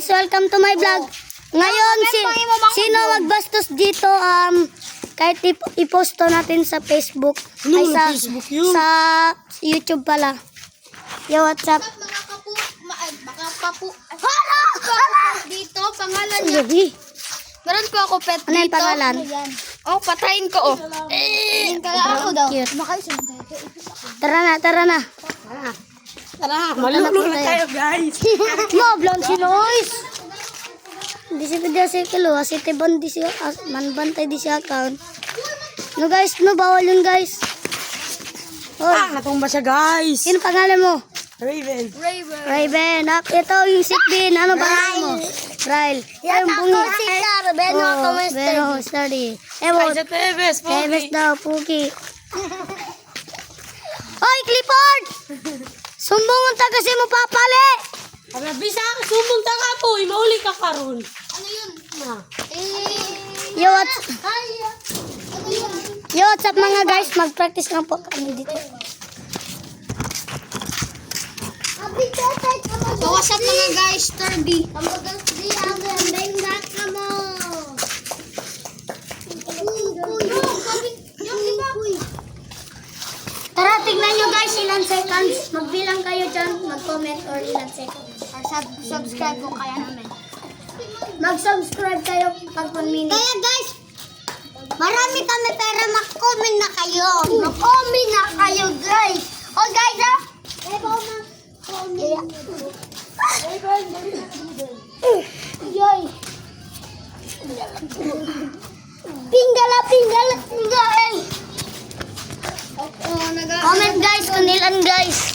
guys, welcome to my vlog. Ngayon, sino magbastos dito, kahit i-post to natin sa Facebook. Ay, sa YouTube pala. Yo, what's up? Dito, pangalan niya. Meron po ako pet dito. Ano yung pangalan? Oh, patayin ko, oh. Ako daw. Tara na. Tara, malulunod na tayo, guys. Blond si Lois. Di si Pedro si Kilo, si Tebon di siya, manbantay di siya account. No guys, no, bawal yun guys. Natumba siya, guys. Sino pangalan mo? Raven. Raven. Ito yung Sitbin. Ano pangalan mo? Ryle. Yung bungi. Beno, study. Ay, sa Tebes, Tebes daw, Puki. Hoy, Clifford! Sumbong ka kasi mo papali. Bisa ka, sumunta ka po. Mauli ka karon. Ano yun? Yo, what's up mga guys? Mag-practice lang po kami dito. So, what's up mga guys? Turby. Tara, tignan nyo guys, ilan seconds. Magbilang kayo dyan, mag-comment or ilan seconds. Or subscribe po kaya namin. Mag-subscribe kayo pag 1 minute. Kaya guys, marami kami pero mag-comment na kayo. Mag-comment na kayo guys. Oh guys Yoy. Pinggala. Oh, Comment guys kung ilan guys.